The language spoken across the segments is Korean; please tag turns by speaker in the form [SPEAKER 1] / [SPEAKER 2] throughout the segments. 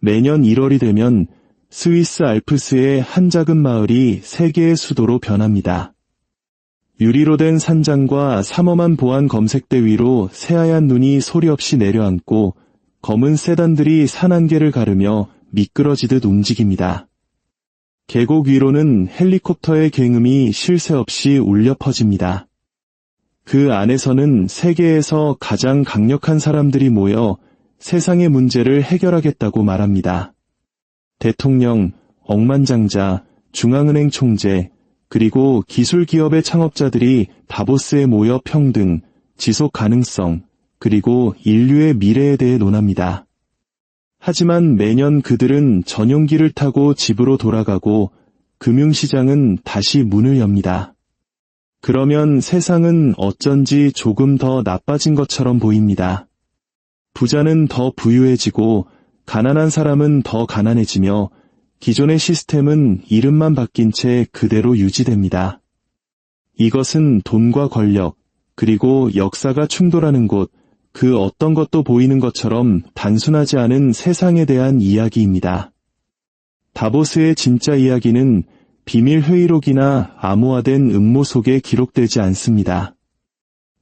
[SPEAKER 1] 매년 1월이 되면 스위스 알프스의 한 작은 마을이 세계의 수도로 변합니다. 유리로 된 산장과 삼엄한 보안 검색대 위로 새하얀 눈이 소리 없이 내려앉고 검은 세단들이 산 한계를 가르며 미끄러지듯 움직입니다. 계곡 위로는 헬리콥터의 굉음이 쉴 새 없이 울려 퍼집니다. 그 안에서는 세계에서 가장 강력한 사람들이 모여 세상의 문제를 해결하겠다고 말합니다. 대통령, 억만장자, 중앙은행 총재, 그리고 기술 기업의 창업자들이 다보스에 모여 평등, 지속 가능성, 그리고 인류의 미래에 대해 논합니다. 하지만 매년 그들은 전용기를 타고 집으로 돌아가고 금융시장은 다시 문을 엽니다. 그러면 세상은 어쩐지 조금 더 나빠진 것처럼 보입니다. 부자는 더 부유해지고 가난한 사람은 더 가난해지며 기존의 시스템은 이름만 바뀐 채 그대로 유지됩니다. 이것은 돈과 권력, 그리고 역사가 충돌하는 곳, 그 어떤 것도 보이는 것처럼 단순하지 않은 세상에 대한 이야기입니다. 다보스의 진짜 이야기는 비밀 회의록이나 암호화된 음모 속에 기록되지 않습니다.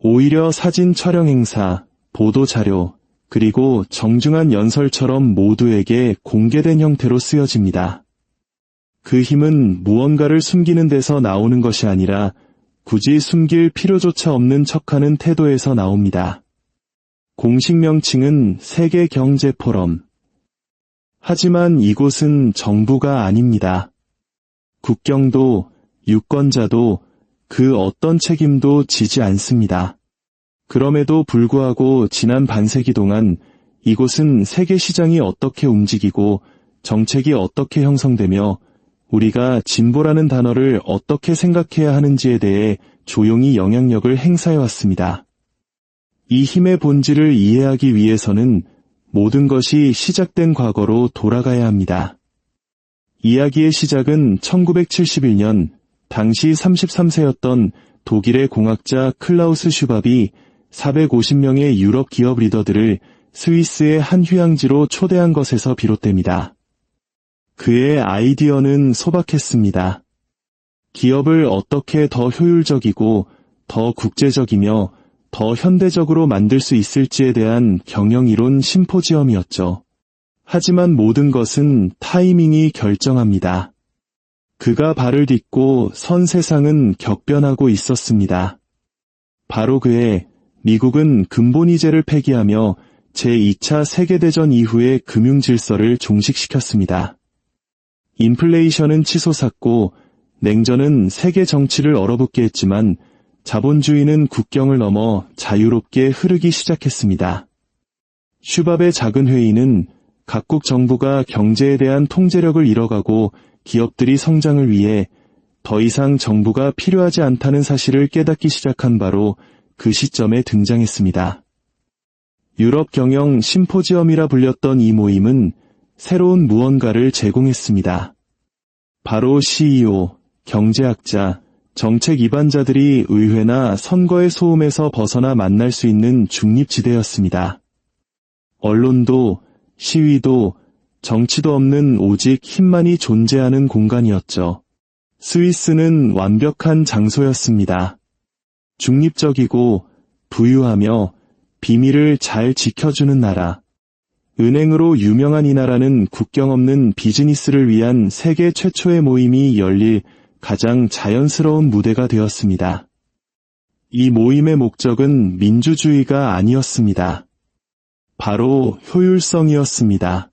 [SPEAKER 1] 오히려 사진 촬영 행사, 보도 자료, 그리고 정중한 연설처럼 모두에게 공개된 형태로 쓰여집니다. 그 힘은 무언가를 숨기는 데서 나오는 것이 아니라 굳이 숨길 필요조차 없는 척하는 태도에서 나옵니다. 공식 명칭은 세계경제포럼. 하지만 이곳은 정부가 아닙니다. 국경도, 유권자도, 그 어떤 책임도 지지 않습니다. 그럼에도 불구하고 지난 반세기 동안 이곳은 세계 시장이 어떻게 움직이고 정책이 어떻게 형성되며 우리가 진보라는 단어를 어떻게 생각해야 하는지에 대해 조용히 영향력을 행사해왔습니다. 이 힘의 본질을 이해하기 위해서는 모든 것이 시작된 과거로 돌아가야 합니다. 이야기의 시작은 1971년 당시 33세였던 독일의 공학자 클라우스 슈밥이 450명의 유럽 기업 리더들을 스위스의 한 휴양지로 초대한 것에서 비롯됩니다. 그의 아이디어는 소박했습니다. 기업을 어떻게 더 효율적이고 더 국제적이며 더 현대적으로 만들 수 있을지에 대한 경영이론 심포지엄이었죠. 하지만 모든 것은 타이밍이 결정합니다. 그가 발을 딛고 선 세상은 격변하고 있었습니다. 바로 그해 미국은 근본이제를 폐기하며 제2차 세계대전 이후의 금융질서를 종식시켰습니다. 인플레이션은 치솟았고 냉전은 세계 정치를 얼어붙게 했지만 자본주의는 국경을 넘어 자유롭게 흐르기 시작했습니다. 슈밥의 작은 회의는 각국 정부가 경제에 대한 통제력을 잃어가고 기업들이 성장을 위해 더 이상 정부가 필요하지 않다는 사실을 깨닫기 시작한 바로 그 시점에 등장했습니다. 유럽 경영 심포지엄이라 불렸던 이 모임은 새로운 무언가를 제공했습니다. 바로 CEO, 경제학자, 정책 이반자들이 의회나 선거의 소음에서 벗어나 만날 수 있는 중립지대였습니다. 언론도, 시위도, 정치도 없는 오직 힘만이 존재하는 공간이었죠. 스위스는 완벽한 장소였습니다. 중립적이고 부유하며 비밀을 잘 지켜주는 나라. 은행으로 유명한 이 나라는 국경 없는 비즈니스를 위한 세계 최초의 모임이 열릴 가장 자연스러운 무대가 되었습니다. 이 모임의 목적은 민주주의가 아니었습니다. 바로 효율성이었습니다.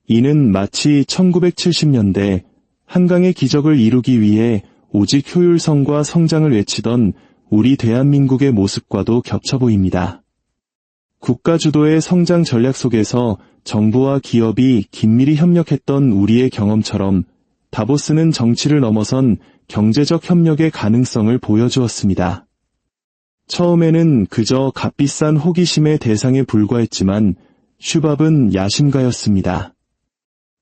[SPEAKER 1] 이는 마치 1970년대 한강의 기적을 이루기 위해 오직 효율성과 성장을 외치던 우리 대한민국의 모습과도 겹쳐 보입니다. 국가 주도의 성장 전략 속에서 정부와 기업이 긴밀히 협력했던 우리의 경험처럼 다보스는 정치를 넘어선 경제적 협력의 가능성을 보여주었습니다. 처음에는 그저 값비싼 호기심의 대상에 불과했지만 슈밥은 야심가였습니다.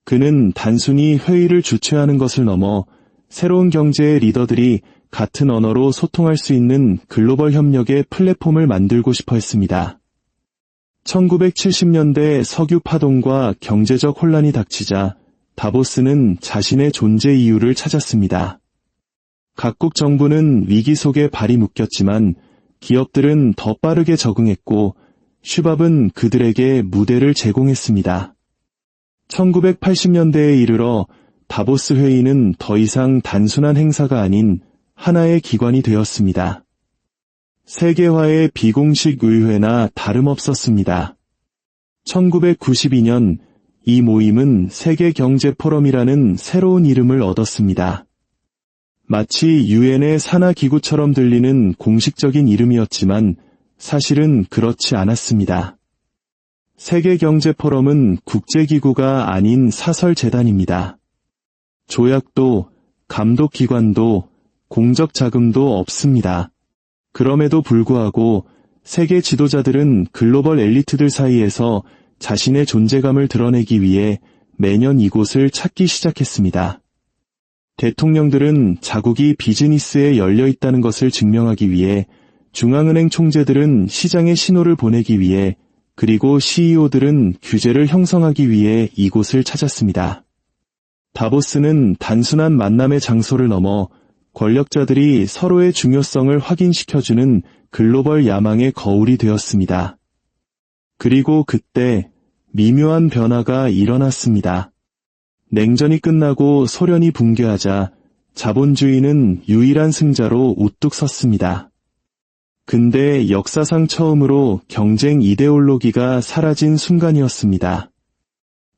[SPEAKER 1] 그는 단순히 회의를 주최하는 것을 넘어 새로운 경제의 리더들이 같은 언어로 소통할 수 있는 글로벌 협력의 플랫폼을 만들고 싶어 했습니다. 1970년대 석유 파동과 경제적 혼란이 닥치자 다보스는 자신의 존재 이유를 찾았습니다. 각국 정부는 위기 속에 발이 묶였지만 기업들은 더 빠르게 적응했고 슈밥은 그들에게 무대를 제공했습니다. 1980년대에 이르러 다보스 회의는 더 이상 단순한 행사가 아닌 하나의 기관이 되었습니다. 세계화의 비공식 의회나 다름없었습니다. 1992년 이 모임은 세계경제포럼이라는 새로운 이름을 얻었습니다. 마치 유엔의 산하기구처럼 들리는 공식적인 이름이었지만 사실은 그렇지 않았습니다. 세계경제포럼은 국제기구가 아닌 사설재단입니다. 조약도, 감독기관도, 공적 자금도 없습니다. 그럼에도 불구하고 세계 지도자들은 글로벌 엘리트들 사이에서 자신의 존재감을 드러내기 위해 매년 이곳을 찾기 시작했습니다. 대통령들은 자국이 비즈니스에 열려 있다는 것을 증명하기 위해, 중앙은행 총재들은 시장에 신호를 보내기 위해, 그리고 CEO들은 규제를 형성하기 위해 이곳을 찾았습니다. 다보스는 단순한 만남의 장소를 넘어 권력자들이 서로의 중요성을 확인시켜주는 글로벌 야망의 거울이 되었습니다. 그리고 그때 미묘한 변화가 일어났습니다. 냉전이 끝나고 소련이 붕괴하자 자본주의는 유일한 승자로 우뚝 섰습니다. 근대 역사상 처음으로 경쟁 이데올로기가 사라진 순간이었습니다.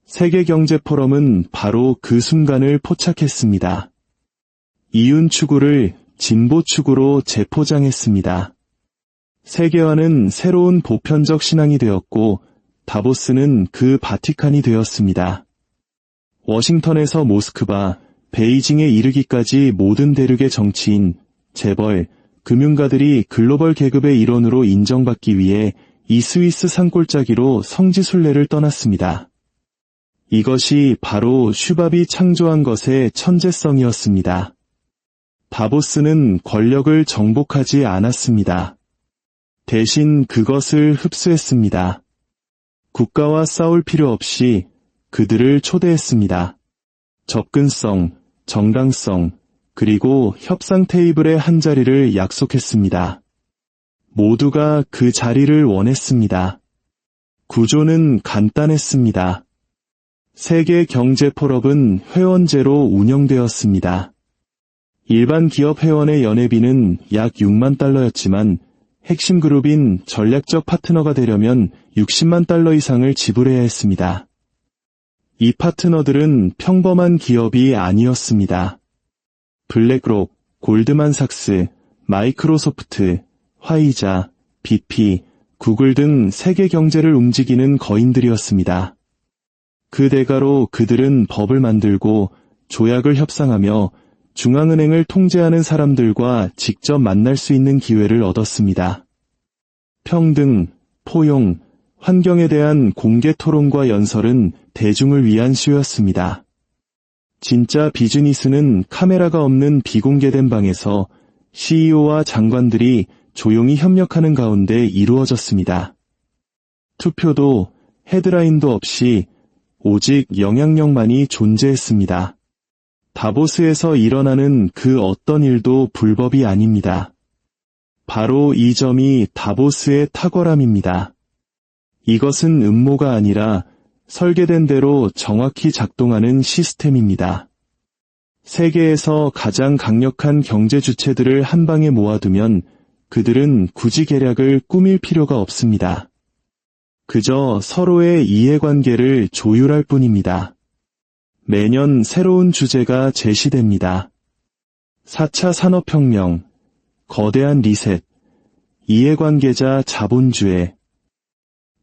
[SPEAKER 1] 세계경제포럼은 바로 그 순간을 포착했습니다. 이윤 추구를 진보 추구로 재포장했습니다. 세계화는 새로운 보편적 신앙이 되었고 다보스는 그 바티칸이 되었습니다. 워싱턴에서 모스크바, 베이징에 이르기까지 모든 대륙의 정치인, 재벌, 금융가들이 글로벌 계급의 일원으로 인정받기 위해 이 스위스 산골짜기로 성지순례를 떠났습니다. 이것이 바로 슈밥이 창조한 것의 천재성이었습니다. 다보스는 권력을 정복하지 않았습니다. 대신 그것을 흡수했습니다. 국가와 싸울 필요 없이 그들을 초대했습니다. 접근성, 정당성, 그리고 협상 테이블의 한 자리를 약속했습니다. 모두가 그 자리를 원했습니다. 구조는 간단했습니다. 세계경제포럼은 회원제로 운영되었습니다. 일반 기업 회원의 연회비는 약 6만 달러였지만 핵심 그룹인 전략적 파트너가 되려면 60만 달러 이상을 지불해야 했습니다. 이 파트너들은 평범한 기업이 아니었습니다. 블랙록, 골드만삭스, 마이크로소프트, 화이자, BP, 구글 등 세계 경제를 움직이는 거인들이었습니다. 그 대가로 그들은 법을 만들고 조약을 협상하며 중앙은행을 통제하는 사람들과 직접 만날 수 있는 기회를 얻었습니다. 평등, 포용, 환경에 대한 공개 토론과 연설은 대중을 위한 쇼였습니다. 진짜 비즈니스는 카메라가 없는 비공개된 방에서 CEO와 장관들이 조용히 협력하는 가운데 이루어졌습니다. 투표도 헤드라인도 없이 오직 영향력만이 존재했습니다. 다보스에서 일어나는 그 어떤 일도 불법이 아닙니다. 바로 이 점이 다보스의 탁월함입니다. 이것은 음모가 아니라 설계된 대로 정확히 작동하는 시스템입니다. 세계에서 가장 강력한 경제 주체들을 한 방에 모아두면 그들은 굳이 계략을 꾸밀 필요가 없습니다. 그저 서로의 이해관계를 조율할 뿐입니다. 매년 새로운 주제가 제시됩니다. 4차 산업혁명, 거대한 리셋, 이해관계자 자본주의,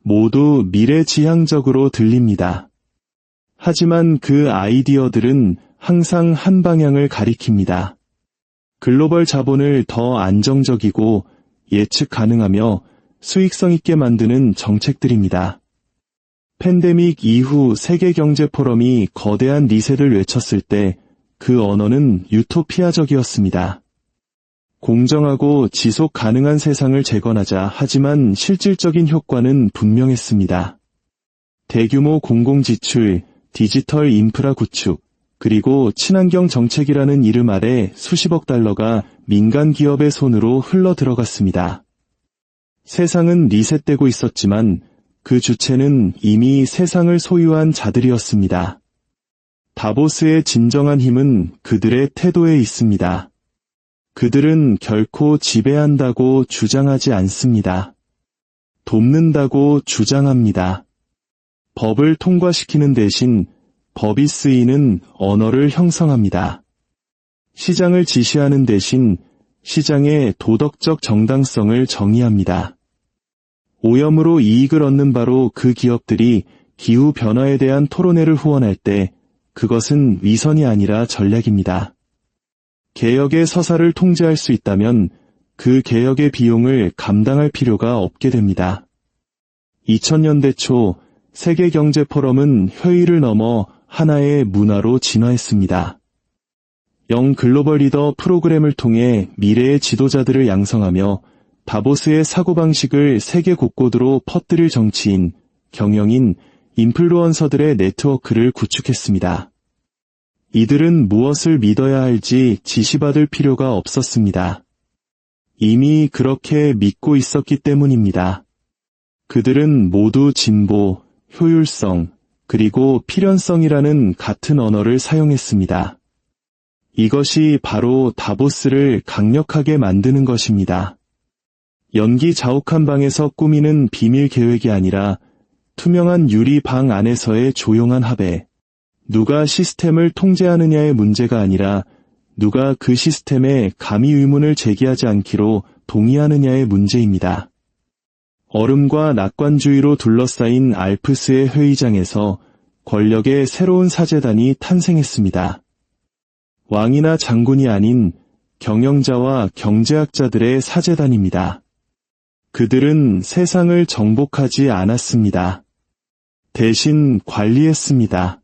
[SPEAKER 1] 모두 미래지향적으로 들립니다. 하지만 그 아이디어들은 항상 한 방향을 가리킵니다. 글로벌 자본을 더 안정적이고 예측 가능하며 수익성 있게 만드는 정책들입니다. 팬데믹 이후 세계경제포럼이 거대한 리셋을 외쳤을 때 그 언어는 유토피아적이었습니다. 공정하고 지속 가능한 세상을 재건하자. 하지만 실질적인 효과는 분명했습니다. 대규모 공공지출, 디지털 인프라 구축, 그리고 친환경 정책이라는 이름 아래 수십억 달러가 민간 기업의 손으로 흘러 들어갔습니다. 세상은 리셋되고 있었지만 그 주체는 이미 세상을 소유한 자들이었습니다. 다보스의 진정한 힘은 그들의 태도에 있습니다. 그들은 결코 지배한다고 주장하지 않습니다. 돕는다고 주장합니다. 법을 통과시키는 대신 법이 쓰이는 언어를 형성합니다. 시장을 지시하는 대신 시장의 도덕적 정당성을 정의합니다. 오염으로 이익을 얻는 바로 그 기업들이 기후변화에 대한 토론회를 후원할 때 그것은 위선이 아니라 전략입니다. 개혁의 서사를 통제할 수 있다면 그 개혁의 비용을 감당할 필요가 없게 됩니다. 2000년대 초 세계경제포럼은 회의를 넘어 하나의 문화로 진화했습니다. 영 글로벌 리더 프로그램을 통해 미래의 지도자들을 양성하며 다보스의 사고방식을 세계 곳곳으로 퍼뜨릴 정치인, 경영인, 인플루언서들의 네트워크를 구축했습니다. 이들은 무엇을 믿어야 할지 지시받을 필요가 없었습니다. 이미 그렇게 믿고 있었기 때문입니다. 그들은 모두 진보, 효율성, 그리고 필연성이라는 같은 언어를 사용했습니다. 이것이 바로 다보스를 강력하게 만드는 것입니다. 연기 자욱한 방에서 꾸미는 비밀 계획이 아니라 투명한 유리 방 안에서의 조용한 합의. 누가 시스템을 통제하느냐의 문제가 아니라 누가 그 시스템에 감히 의문을 제기하지 않기로 동의하느냐의 문제입니다. 얼음과 낙관주의로 둘러싸인 알프스의 회의장에서 권력의 새로운 사제단이 탄생했습니다. 왕이나 장군이 아닌 경영자와 경제학자들의 사제단입니다. 그들은 세상을 정복하지 않았습니다. 대신 관리했습니다.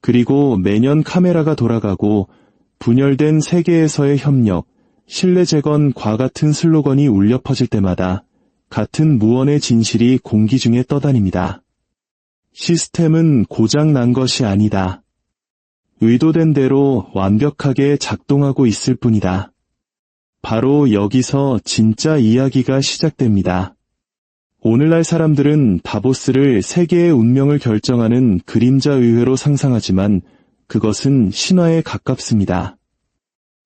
[SPEAKER 1] 그리고 매년 카메라가 돌아가고 분열된 세계에서의 협력, 신뢰재건과 같은 슬로건이 울려 퍼질 때마다 같은 무언의 진실이 공기 중에 떠다닙니다. 시스템은 고장 난 것이 아니다. 의도된 대로 완벽하게 작동하고 있을 뿐이다. 바로 여기서 진짜 이야기가 시작됩니다. 오늘날 사람들은 다보스를 세계의 운명을 결정하는 그림자 의회로 상상하지만 그것은 신화에 가깝습니다.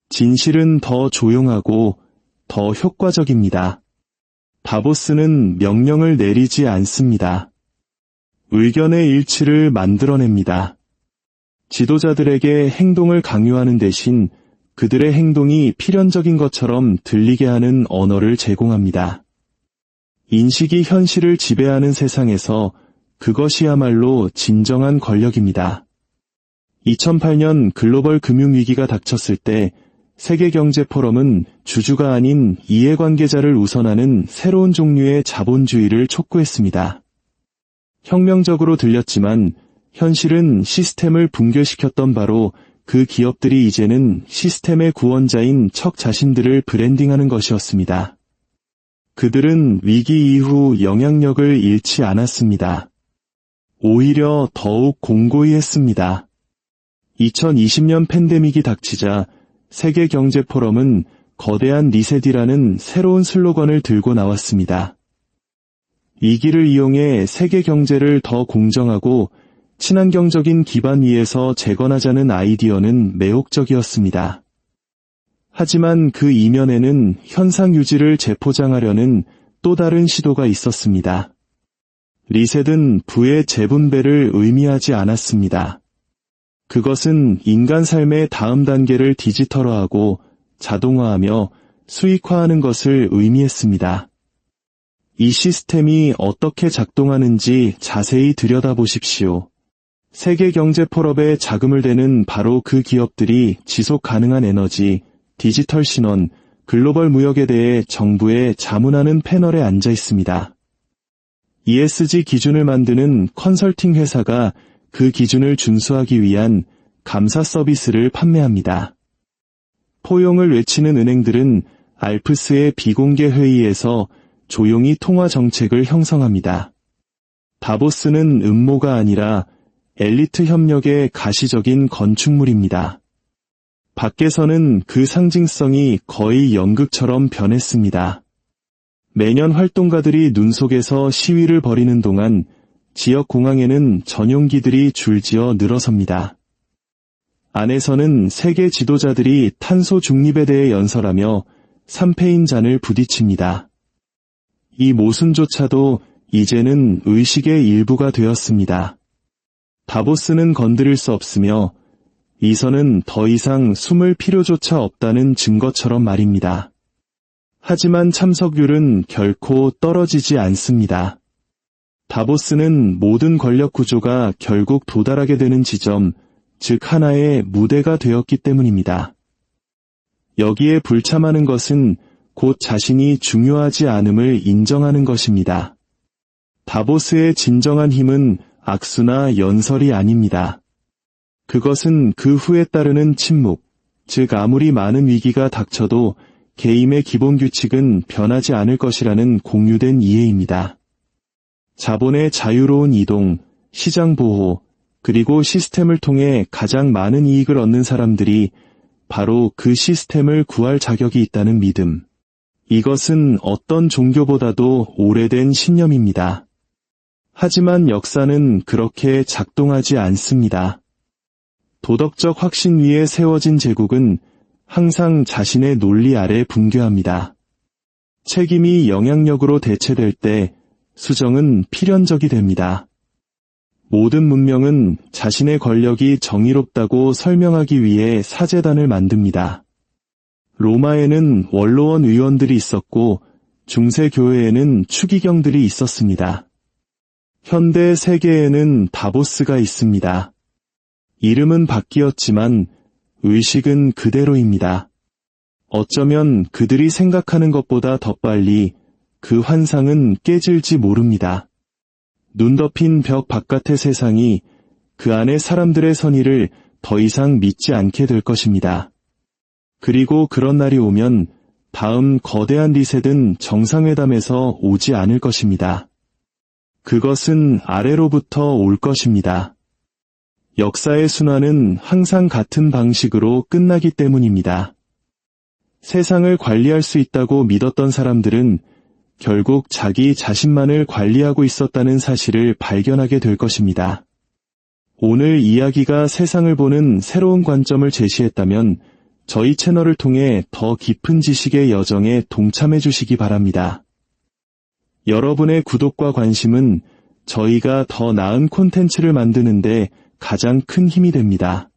[SPEAKER 1] 진실은 더 조용하고 더 효과적입니다. 다보스는 명령을 내리지 않습니다. 의견의 일치를 만들어냅니다. 지도자들에게 행동을 강요하는 대신 그들의 행동이 필연적인 것처럼 들리게 하는 언어를 제공합니다. 인식이 현실을 지배하는 세상에서 그것이야말로 진정한 권력입니다. 2008년 글로벌 금융위기가 닥쳤을 때 세계경제포럼은 주주가 아닌 이해관계자를 우선하는 새로운 종류의 자본주의를 촉구했습니다. 혁명적으로 들렸지만 현실은 시스템을 붕괴시켰던 바로 그 기업들이 이제는 시스템의 구원자인 척 자신들을 브랜딩하는 것이었습니다. 그들은 위기 이후 영향력을 잃지 않았습니다. 오히려 더욱 공고히 했습니다. 2020년 팬데믹이 닥치자 세계경제포럼은 거대한 리셋이라는 새로운 슬로건을 들고 나왔습니다. 위기를 이용해 세계 경제를 더 공정하고 친환경적인 기반 위에서 재건하자는 아이디어는 매혹적이었습니다. 하지만 그 이면에는 현상 유지를 재포장하려는 또 다른 시도가 있었습니다. 리셋은 부의 재분배를 의미하지 않았습니다. 그것은 인간 삶의 다음 단계를 디지털화하고 자동화하며 수익화하는 것을 의미했습니다. 이 시스템이 어떻게 작동하는지 자세히 들여다보십시오. 세계경제포럼에 자금을 대는 바로 그 기업들이 지속 가능한 에너지, 디지털 신원, 글로벌 무역에 대해 정부에 자문하는 패널에 앉아 있습니다. ESG 기준을 만드는 컨설팅 회사가 그 기준을 준수하기 위한 감사 서비스를 판매합니다. 포용을 외치는 은행들은 알프스의 비공개 회의에서 조용히 통화 정책을 형성합니다. 다보스는 음모가 아니라 엘리트 협력의 가시적인 건축물입니다. 밖에서는 그 상징성이 거의 연극처럼 변했습니다. 매년 활동가들이 눈 속에서 시위를 벌이는 동안 지역 공항에는 전용기들이 줄지어 늘어섭니다. 안에서는 세계 지도자들이 탄소 중립에 대해 연설하며 삼페인 잔을 부딪힙니다. 이 모순조차도 이제는 의식의 일부가 되었습니다. 다보스는 건드릴 수 없으며 이선은 더 이상 숨을 필요조차 없다는 증거처럼 말입니다. 하지만 참석률은 결코 떨어지지 않습니다. 다보스는 모든 권력 구조가 결국 도달하게 되는 지점, 즉 하나의 무대가 되었기 때문입니다. 여기에 불참하는 것은 곧 자신이 중요하지 않음을 인정하는 것입니다. 다보스의 진정한 힘은 악수나 연설이 아닙니다. 그것은 그 후에 따르는 침묵, 즉 아무리 많은 위기가 닥쳐도 게임의 기본 규칙은 변하지 않을 것이라는 공유된 이해입니다. 자본의 자유로운 이동, 시장 보호, 그리고 시스템을 통해 가장 많은 이익을 얻는 사람들이 바로 그 시스템을 구할 자격이 있다는 믿음. 이것은 어떤 종교보다도 오래된 신념입니다. 하지만 역사는 그렇게 작동하지 않습니다. 도덕적 확신 위에 세워진 제국은 항상 자신의 논리 아래 붕괴합니다. 책임이 영향력으로 대체될 때 수정은 필연적이 됩니다. 모든 문명은 자신의 권력이 정의롭다고 설명하기 위해 사제단을 만듭니다. 로마에는 원로원 의원들이 있었고 중세 교회에는 추기경들이 있었습니다. 현대 세계에는 다보스가 있습니다. 이름은 바뀌었지만 의식은 그대로입니다. 어쩌면 그들이 생각하는 것보다 더 빨리 그 환상은 깨질지 모릅니다. 눈 덮인 벽 바깥의 세상이 그 안의 사람들의 선의를 더 이상 믿지 않게 될 것입니다. 그리고 그런 날이 오면 다음 거대한 리셋은 정상회담에서 오지 않을 것입니다. 그것은 아래로부터 올 것입니다. 역사의 순환은 항상 같은 방식으로 끝나기 때문입니다. 세상을 관리할 수 있다고 믿었던 사람들은 결국 자기 자신만을 관리하고 있었다는 사실을 발견하게 될 것입니다. 오늘 이야기가 세상을 보는 새로운 관점을 제시했다면 저희 채널을 통해 더 깊은 지식의 여정에 동참해 주시기 바랍니다. 여러분의 구독과 관심은 저희가 더 나은 콘텐츠를 만드는데 가장 큰 힘이 됩니다.